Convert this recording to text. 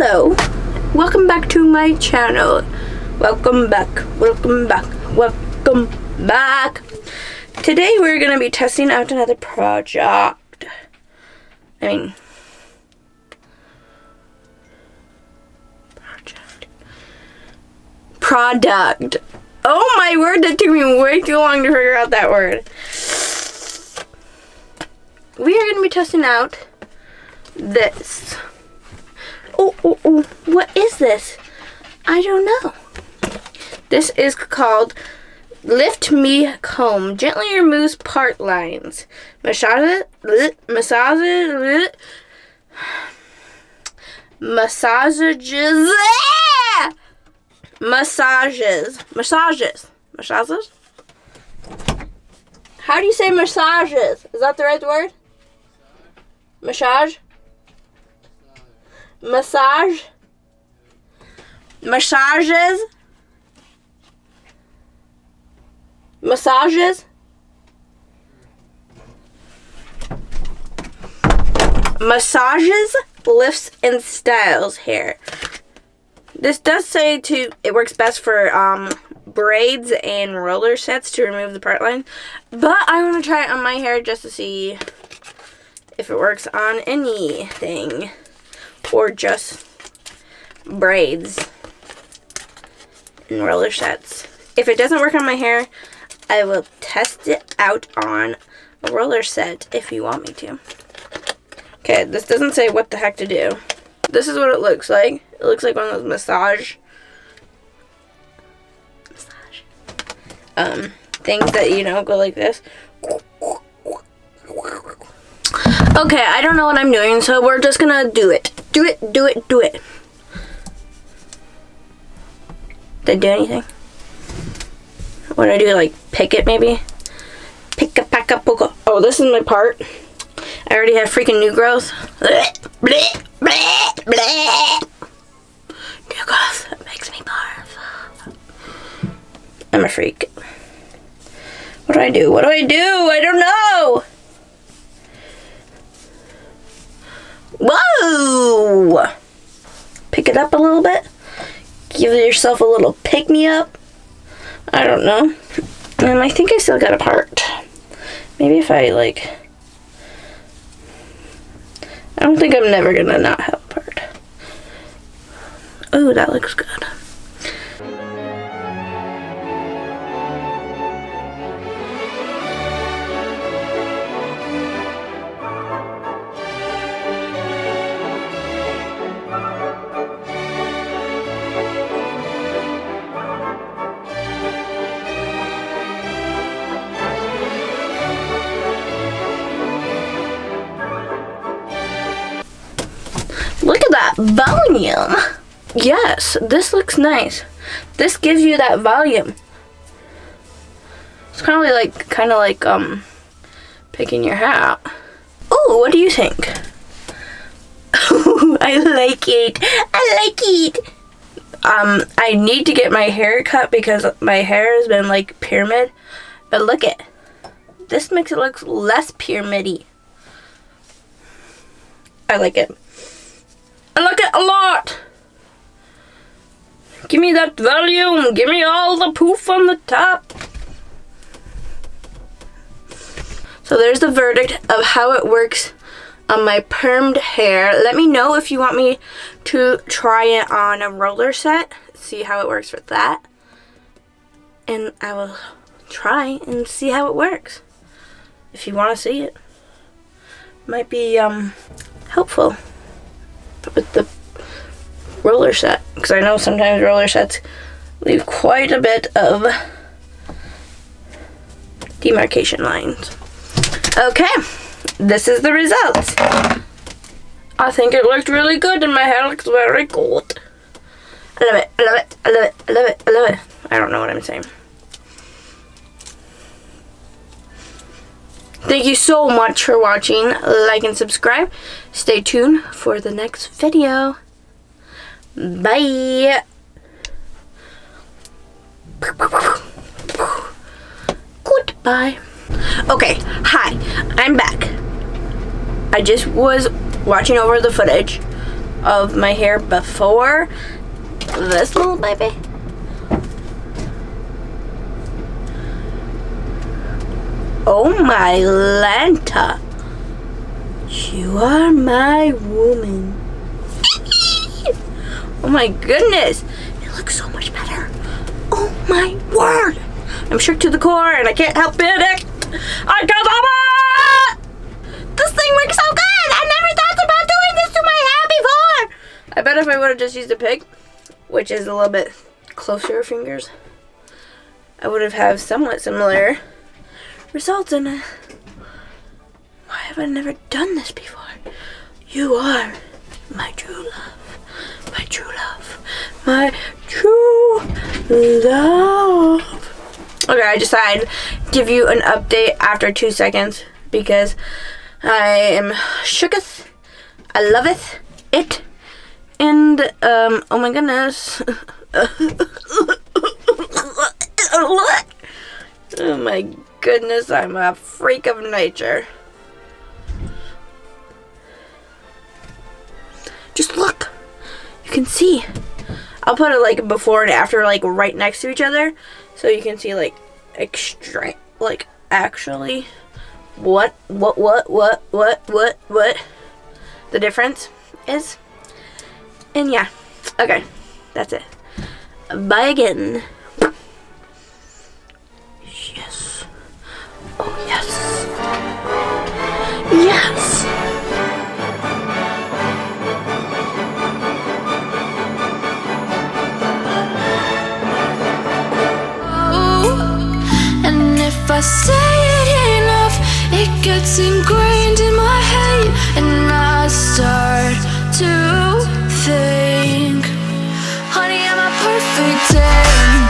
Hello, welcome back to my channel. Welcome back. Today we're going to be testing out another project. Product. Oh my word, that took me way too long to figure out that word. We are going to be testing out this. Oh, what is this? I don't know. This is called Lift Me Comb. Gently removes part lines. Massages. How do you say massages? Is that the right word? Massage? Massage? Massages? Massages? Massages, lifts, and styles hair. This does say it works best for braids and roller sets to remove the part line, but I want to try it on my hair just to see if it works on anything or just braids and roller sets. If it doesn't work on my hair, I will test it out on a roller set if you want me to. Okay, this doesn't say what the heck to do. This is what it looks like. It looks like one of those massage things that, go like this. Okay, I don't know what I'm doing, so we're just gonna do it. Do it. Did I do anything? What do I do, like pick it maybe? Picka, packa, poka. Oh, this is my part. I already have freaking new growth. New growth. That makes me barf. I'm a freak. What do I do? I don't know. Whoa! Pick it up a little bit. Give yourself a little pick-me-up. I don't know. And I think I still got a part. Maybe if I, I don't think I'm never gonna not have a part. Oh, that looks good. Look at that volume. Yes, this looks nice. This gives you that volume. It's kind of like picking your hair out. Oh, what do you think? I like it. I need to get my hair cut because my hair has been like pyramid. But look at this, makes it look less pyramidy. I like it. I like it a lot. Give me that volume. Give me all the poof on the top. So there's the verdict of how it works on my permed hair. Let me know if you want me to try it on a roller set. See how it works with that. And I will try and see how it works. If you want to see it. Might be helpful with the roller set, because I know sometimes roller sets leave quite a bit of demarcation lines. Okay, this is the result. I think it looked really good and my hair looks very good. I love it. I don't know what I'm saying. Thank you so much for watching. Like and subscribe. Stay tuned for the next video. Bye. Goodbye. Okay, hi. I'm back. I just was watching over the footage of my hair before this little baby. Oh my Lanta, you are my woman. Oh my goodness, it looks so much better. Oh my word, I'm shook to the core and I can't help it. I can't help it. This thing works so good. I never thought about doing this to my hair before. I bet if I would have just used a pig, which is a little bit closer fingers, I would have had somewhat similar results in it. Why have I never done this before? You are my true love. My true love. My true love. Okay, I decided to give you an update after 2 seconds because I am shooketh. I loveth it. And, oh my goodness. Oh my goodness, I'm a freak of nature. Just look. You can see. I'll put it like before and after, like right next to each other, so you can see like extreme, like actually what the difference is. And yeah, okay, that's it. Bye again. Yes. Oh yes. Yes. If I say it enough, it gets ingrained in my head, and I start to think, honey, I'm a perfect 10.